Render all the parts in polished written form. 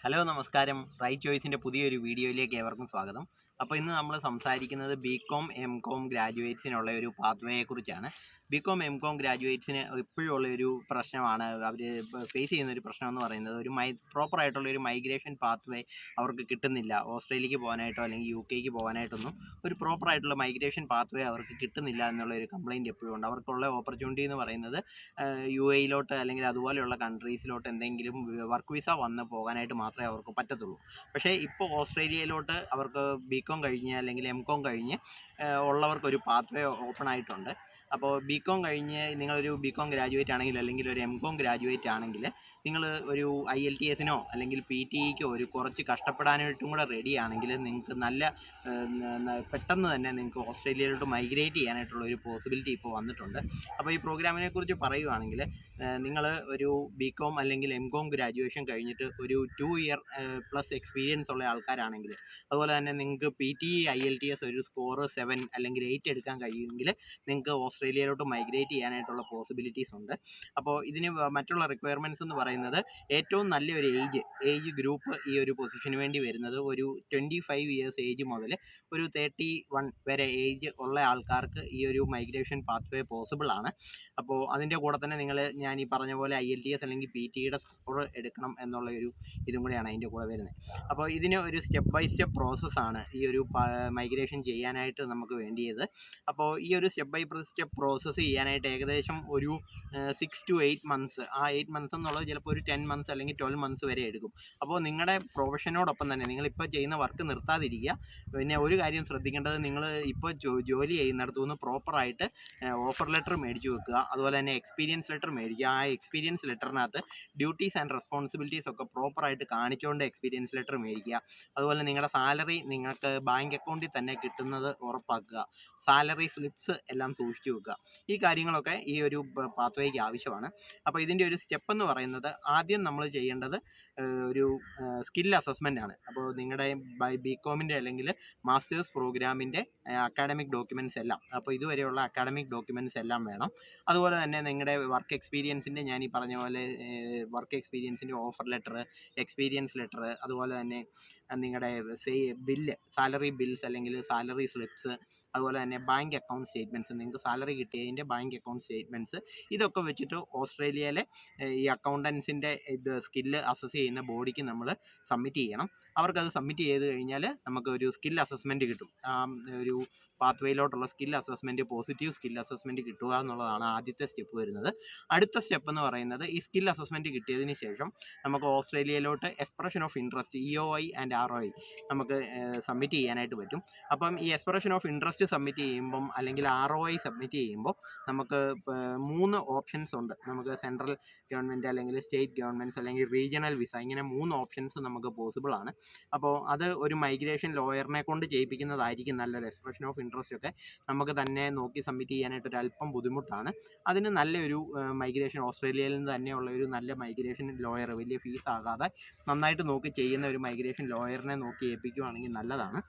Hello നമസ്കാരം. Right ചോയ്സിൻ്റെ പുതിയൊരു വീഡിയോയിലേക്ക് ഏവർക്കും സ്വാഗതം. അപ്പോൾ ഇന്ന് നമ്മൾ സംസാരിക്കുന്നത് ബികോം എം.കോം ഗ്രാജുവേറ്റ്സിനുള്ള ഒരു പാത്വേയെക്കുറിച്ചാണ്. ബികോം എം.കോം ഗ്രാജുവേറ്റ്സിന് ഇപ്പോഴും ഉള്ളൊരു പ്രശ്നമാണ്, അവർ ഫേസ് ചെയ്യുന്ന ഒരു പ്രശ്നം എന്ന് പറയുന്നത് ഒരു പ്രോപ്പറായിട്ടുള്ളൊരു മൈഗ്രേഷൻ പാത്വേ അവർക്ക് കിട്ടുന്നില്ല. ഓസ്ട്രേലിയക്ക് പോകാനായിട്ടോ അല്ലെങ്കിൽ UK പോകാനായിട്ടൊന്നും ഒരു പ്രോപ്പറായിട്ടുള്ള മൈഗ്രേഷൻ പാത്വേ അവർക്ക് കിട്ടുന്നില്ല എന്നുള്ളൊരു കംപ്ലയിൻറ്റ് എപ്പോഴും ഉണ്ട്. അവർക്കുള്ള ഓപ്പർച്യൂണിറ്റി എന്ന് പറയുന്നത് UAE അല്ലെങ്കിൽ അതുപോലെയുള്ള കൺട്രീസിലോട്ട് എന്തെങ്കിലും വർക്ക് വിസ വന്ന് പോകാനായിട്ട് മാത്രമേ അവർക്ക് പറ്റത്തുള്ളൂ. പക്ഷേ ഇപ്പോൾ ഓസ്ട്രേലിയയിലോട്ട് അവർക്ക് ബികോം കഴിഞ്ഞ് അല്ലെങ്കിൽ എം.കോം കഴിഞ്ഞ് ഉള്ളവർക്കൊരു പാത്വേ ഓപ്പൺ ആയിട്ടുണ്ട്. അപ്പോൾ ബികോം കഴിഞ്ഞ് നിങ്ങളൊരു ബികോം ഗ്രാജുവേറ്റ് ആണെങ്കിൽ അല്ലെങ്കിൽ ഒരു എം.കോം ഗ്രാജുവേറ്റ് ആണെങ്കിൽ നിങ്ങൾ ഒരു IELTS-നോ അല്ലെങ്കിൽ PTE-ക്കോ ഒരു കുറച്ച് കഷ്ടപ്പെടാനായിട്ടും കൂടെ റെഡി ആണെങ്കിൽ നിങ്ങൾക്ക് നല്ല പെട്ടെന്ന് തന്നെ നിങ്ങൾക്ക് ഓസ്ട്രേലിയയിലോട്ട് മൈഗ്രേറ്റ് ചെയ്യാനായിട്ടുള്ള ഒരു പോസിബിലിറ്റി ഇപ്പോൾ വന്നിട്ടുണ്ട്. അപ്പോൾ ഈ പ്രോഗ്രാമിനെ കുറിച്ച് പറയുവാണെങ്കിൽ നിങ്ങൾ ഒരു ബികോം അല്ലെങ്കിൽ എം.കോം ഗ്രാജുവേഷൻ കഴിഞ്ഞിട്ട് ഒരു 2 ഇയർ പ്ലസ് എക്സ്പീരിയൻസ് ഉള്ള ആൾക്കാരാണെങ്കിൽ, അതുപോലെ തന്നെ നിങ്ങൾക്ക് PTE IELTS ഒരു സ്കോർ 7 അല്ലെങ്കിൽ 8 എടുക്കാൻ കഴിയുമെങ്കിൽ നിങ്ങൾക്ക് ഓസ്ട്രേലിയയിലോട്ട് മൈഗ്രേറ്റ് ചെയ്യാനായിട്ടുള്ള പോസിബിലിറ്റീസ് ഉണ്ട്. അപ്പോൾ ഇതിന് മറ്റുള്ള റിക്വയർമെൻറ്റ്സ് എന്ന് പറയുന്നത് ഏറ്റവും നല്ലൊരു ഏജ് ഗ്രൂപ്പ് ഈ ഒരു പൊസിഷന് വേണ്ടി വരുന്നത് ഒരു 25 ഇയേഴ്സ് ഏജ് മുതൽ ഒരു 31 വരെ ഏജ് ഉള്ള ആൾക്കാർക്ക് ഈ ഒരു മൈഗ്രേഷൻ പാത്വേ പോസിബിൾ ആണ്. അപ്പോൾ അതിൻ്റെ കൂടെ തന്നെ ഞാൻ ഈ പറഞ്ഞ പോലെ IELTS അല്ലെങ്കിൽ PTE-യുടെ സ്കോർ എടുക്കണം എന്നുള്ള ഒരു ഇതും കൂടെയാണ് അതിൻ്റെ കൂടെ വരുന്നത്. അപ്പോൾ ഇതിന് ഒരു സ്റ്റെപ്പ് ബൈ സ്റ്റെപ്പ് പ്രോസസ്സാണ് ഈ ഒരു മൈഗ്രേഷൻ ചെയ്യാനായിട്ട് നമുക്ക് വേണ്ടിയത്. അപ്പോൾ ഈ ഒരു സ്റ്റെപ്പ് ബൈ സ്റ്റെപ്പ് പ്രോസസ്സ് ചെയ്യാനായിട്ട് ഏകദേശം ഒരു 6 to 8 മന്ത്സ്, ആ 8 മന്ത്സ് എന്നുള്ളത് ചിലപ്പോൾ ഒരു 10 മന്ത്സ് അല്ലെങ്കിൽ 12 മന്ത്സ് വരെ എടുക്കും. അപ്പോൾ നിങ്ങളുടെ പ്രൊഫഷനോടൊപ്പം തന്നെ നിങ്ങളിപ്പോൾ ചെയ്യുന്ന വർക്ക് നിർത്താതിരിക്കുക. പിന്നെ ഒരു കാര്യം ശ്രദ്ധിക്കേണ്ടത്, നിങ്ങൾ ഇപ്പോൾ ജോലി ചെയ്യുന്നിടത്തു നിന്ന് പ്രോപ്പറായിട്ട് ഓഫർ ലെറ്റർ മേടിച്ച് വെക്കുക. അതുപോലെ തന്നെ എക്സ്പീരിയൻസ് ലെറ്റർ മേടിക്കുക. ആ എക്സ്പീരിയൻസ് ലെറ്ററിനകത്ത് ഡ്യൂട്ടീസ് ആൻഡ് റെസ്പോൺസിബിലിറ്റീസ് ഒക്കെ പ്രോപ്പറായിട്ട് കാണിച്ചുകൊണ്ട് എക്സ്പീരിയൻസ് ലെറ്റർ മേടിക്കുക. അതുപോലെ നിങ്ങളുടെ സാലറി നിങ്ങൾക്ക് ബാങ്ക് അക്കൗണ്ടിൽ തന്നെ കിട്ടുന്നത് ഉറപ്പാക്കുക. സാലറി സ്ലിപ്സ് എല്ലാം സൂക്ഷിച്ചു വെക്കുക. ഈ കാര്യങ്ങളൊക്കെ ഈ ഒരു പാത്വേക്ക് ആവശ്യമാണ്. അപ്പോൾ ഇതിൻ്റെ ഒരു സ്റ്റെപ്പ് എന്ന് പറയുന്നത്, ആദ്യം നമ്മൾ ചെയ്യേണ്ടത് ഒരു സ്കിൽ അസസ്മെൻ്റ് ആണ്. അപ്പോൾ നിങ്ങളുടെ ബികോമിൻ്റെ അല്ലെങ്കിൽ മാസ്റ്റേഴ്സ് പ്രോഗ്രാമിൻ്റെ അക്കാഡമിക് ഡോക്യുമെൻറ്റ്സ് എല്ലാം, അപ്പോൾ ഇതുവരെയുള്ള അക്കാഡമിക് ഡോക്യുമെൻറ്റ്സ് എല്ലാം വേണം. അതുപോലെ തന്നെ നിങ്ങളുടെ വർക്ക് എക്സ്പീരിയൻസിൻ്റെ, ഞാൻ ഈ പറഞ്ഞ പോലെ വർക്ക് എക്സ്പീരിയൻസിൻ്റെ ഓഫർ ലെറ്റർ, എക്സ്പീരിയൻസ് ലെറ്റർ, അതുപോലെ തന്നെ നിങ്ങളുടെ സാലറി ബിൽസ് അല്ലെങ്കിൽ സാലറി സ്ലിപ്സ്, അതുപോലെ തന്നെ ബാങ്ക് അക്കൗണ്ട് സ്റ്റേറ്റ്മെൻറ്റ്സ്, നിങ്ങൾക്ക് സാലറി കിട്ടിയതിൻ്റെ ബാങ്ക് അക്കൗണ്ട് സ്റ്റേറ്റ്മെൻറ്റ്സ്, ഇതൊക്കെ വെച്ചിട്ട് ഓസ്ട്രേലിയയിലെ ഈ അക്കൗണ്ടൻസിൻ്റെ സ്കില്ല് അസസ് ചെയ്യുന്ന ബോഡിക്ക് നമ്മൾ സബ്മിറ്റ് ചെയ്യണം. അവർക്കത് സബ്മിറ്റ് ചെയ്ത് കഴിഞ്ഞാൽ നമുക്ക് ഒരു സ്കിൽ അസസ്മെൻറ്റ് കിട്ടും. ഒരു പാത്വേയിലോട്ടുള്ള skill assessment, positive skill assessment കിട്ടുക എന്നുള്ളതാണ് ആദ്യത്തെ സ്റ്റെപ്പ് വരുന്നത്. അടുത്ത സ്റ്റെപ്പ് എന്ന് പറയുന്നത്, ഈ സ്കിൽ അസസ്മെൻറ്റ് കിട്ടിയതിന് ശേഷം നമുക്ക് ഓസ്ട്രേലിയയിലോട്ട് expression of interest EOI and ROI നമുക്ക് സബ്മിറ്റ് ചെയ്യാനായിട്ട് പറ്റും. അപ്പം ഈ എക്സ്പ്രഷൻ ഓഫ് ഇൻട്രസ്റ്റ് സബ്മിറ്റ് ചെയ്യുമ്പം അല്ലെങ്കിൽ ROI സബ്മിറ്റ് ചെയ്യുമ്പോൾ നമുക്ക് 3 ഓപ്ഷൻസ് ഉണ്ട്. നമുക്ക് സെൻട്രൽ ഗവൺമെൻറ് അല്ലെങ്കിൽ സ്റ്റേറ്റ് ഗവൺമെൻറ്റ്സ് അല്ലെങ്കിൽ റീജിയണൽ വിസ, ഇങ്ങനെ 3 ഓപ്ഷൻസ് നമുക്ക് പോസിബിൾ ആണ്. അപ്പോൾ അത് ഒരു മൈഗ്രേഷൻ ലോയറിനെ കൊണ്ട് ചെയ്യിപ്പിക്കുന്നതായിരിക്കും നല്ലത്. എക്സ്പ്രഷൻ ഓഫ് ഇൻട്രസ്റ്റ് ഒക്കെ നമുക്ക് തന്നെ നോക്കി സബ്മിറ്റ് ചെയ്യാനായിട്ട് ഒരു അല്പം ബുദ്ധിമുട്ടാണ്. അതിന് നല്ലൊരു മൈഗ്രേഷൻ, ഓസ്ട്രേലിയയിൽ നിന്ന് തന്നെയുള്ള ഒരു നല്ല മൈഗ്രേഷൻ ലോയർ, വലിയ ഫീസ് ആകാതെ നന്നായിട്ട് നോക്കി ചെയ്യുന്ന ഒരു മൈഗ്രേഷൻ ലോയറിനെ നോക്കി ഏൽപ്പിക്കുകയാണെങ്കിൽ നല്ലതാണ്.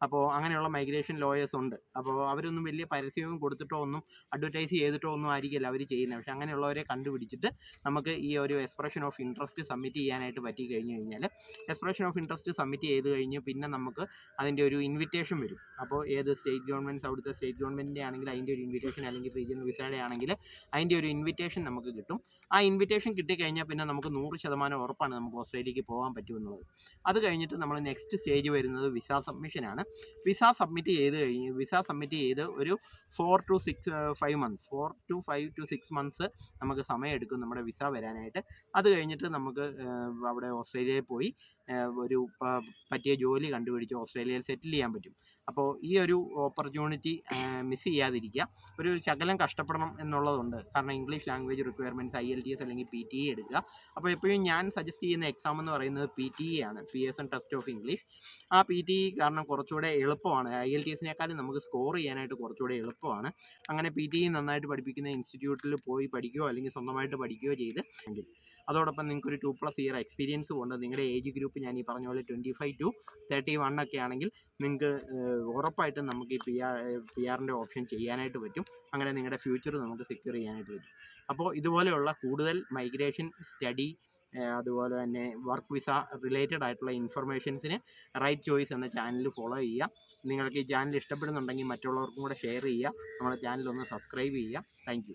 അപ്പോൾ അങ്ങനെയുള്ള മൈഗ്രേഷൻ ലോയേഴ്സ് ഉണ്ട്. അപ്പോൾ അവരൊന്നും വലിയ പരസ്യവും കൊടുത്തിട്ടോ ഒന്നും അഡ്വർടൈസ് ചെയ്തിട്ടോ ഒന്നും ആയിരിക്കില്ല അവർ ചെയ്യുന്നത്. പക്ഷേ അങ്ങനെയുള്ളവരെ കണ്ടുപിടിച്ചിട്ട് നമുക്ക് ഈ ഒരു എക്സ്പ്രഷൻ ഓഫ് ഇൻട്രസ്റ്റ് സബ്മിറ്റ് ചെയ്യാനായിട്ട് പറ്റി കഴിഞ്ഞ് കഴിഞ്ഞാൽ, എക്സ്പ്രഷൻ ഓഫ് ഇൻട്രസ്റ്റ് സബ്മിറ്റ് ചെയ്ത് കഴിഞ്ഞ് പിന്നെ നമുക്ക് അതിൻ്റെ ഒരു ഇൻവിറ്റേഷൻ വരും. അപ്പോൾ ഏത് സ്റ്റേറ്റ് ഗവൺമെൻറ്റ്സ്, അവിടുത്തെ സ്റ്റേറ്റ് ഗവൺമെൻറ്റിൻ്റെ ആണെങ്കിൽ അതിൻ്റെ ഒരു ഇൻവിറ്റേഷൻ, അല്ലെങ്കിൽ റീജിയണൽ വിസയുടെ ആണെങ്കിൽ അതിൻ്റെ ഒരു ഇൻവിറ്റേഷൻ നമുക്ക് കിട്ടും. ആ ഇൻവിറ്റേഷൻ കിട്ടിക്കഴിഞ്ഞാൽ പിന്നെ നമുക്ക് 100% ഉറപ്പാണ് നമുക്ക് ഓസ്ട്രേലിയക്ക് പോകാൻ പറ്റുമെന്നുള്ളത്. അത് കഴിഞ്ഞിട്ട് നമ്മൾ നെക്സ്റ്റ് സ്റ്റേജ് വരുന്നത് വിസ സബ്മിഷനാണ്. വിസ സബ്മിറ്റ് ചെയ്ത് ഒരു 4 to 5 to 6 മന്ത്സ് നമുക്ക് സമയമെടുക്കും നമ്മുടെ വിസ വരാനായിട്ട്. അത് കഴിഞ്ഞിട്ട് നമുക്ക് അവിടെ ഓസ്ട്രേലിയയിൽ പോയി ഒരു പറ്റിയ ജോലി കണ്ടുപിടിച്ച് ഓസ്ട്രേലിയയിൽ സെറ്റിൽ ചെയ്യാൻ പറ്റും. അപ്പോൾ ഈ ഒരു ഓപ്പർച്യൂണിറ്റി മിസ് ചെയ്യാതിരിക്കുക. ഒരു ശകലം കഷ്ടപ്പെടണം എന്നുള്ളതുണ്ട്. കാരണം ഇംഗ്ലീഷ് ലാംഗ്വേജ് റിക്വയർമെൻറ്റ്സ്, IELTS അല്ലെങ്കിൽ PTE എടുക്കുക. അപ്പോൾ എപ്പോഴും ഞാൻ സജസ്റ്റ് ചെയ്യുന്ന എക്സാം എന്ന് പറയുന്നത് PTE ആണ്, Pearson ടെസ്റ്റ് ഓഫ് ഇംഗ്ലീഷ്. ആ PTE കാരണം കുറച്ചുകൂടെ എളുപ്പമാണ്. IELTS-നേക്കാളും നമുക്ക് സ്കോർ ചെയ്യാനായിട്ട് കുറച്ചുകൂടെ എളുപ്പമാണ്. അങ്ങനെ PTE നന്നായിട്ട് പഠിപ്പിക്കുന്ന ഇൻസ്റ്റിറ്റ്യൂട്ടിൽ പോയി പഠിക്കുകയോ അല്ലെങ്കിൽ സ്വന്തമായിട്ട് പഠിക്കുകയോ ചെയ്ത്, അതോടൊപ്പം നിങ്ങൾക്കൊരു 2+ ഇയർ എക്സ്പീരിയൻസ് കൊണ്ട് നിങ്ങളുടെ ഏജ് ഗ്രൂപ്പ് ഞാൻ ഈ പറഞ്ഞ പോലെ 25 to 31 ഒക്കെ ആണെങ്കിൽ നിങ്ങൾക്ക് ഉറപ്പായിട്ടും നമുക്ക് ഈ PR-ൻ്റെ ഓപ്ഷൻ ചെയ്യാനായിട്ട് പറ്റും. അങ്ങനെ നിങ്ങളുടെ ഫ്യൂച്ചർ നമുക്ക് സെക്യൂർ ചെയ്യാനായിട്ട് പറ്റും. അപ്പോൾ ഇതുപോലെയുള്ള കൂടുതൽ മൈഗ്രേഷൻ സ്റ്റഡി അതുപോലെ തന്നെ വർക്ക് വിസ റിലേറ്റഡ് ആയിട്ടുള്ള ഇൻഫർമേഷൻസിന് റൈറ്റ് ചോയ്സ് എന്ന ചാനൽ ഫോളോ ചെയ്യുക. നിങ്ങൾക്ക് ഈ ചാനൽ ഇഷ്ടപ്പെടുന്നുണ്ടെങ്കിൽ മറ്റുള്ളവർക്കും കൂടെ ഷെയർ ചെയ്യുക. നമ്മുടെ ചാനൽ ഒന്ന് സബ്സ്ക്രൈബ് ചെയ്യുക. താങ്ക്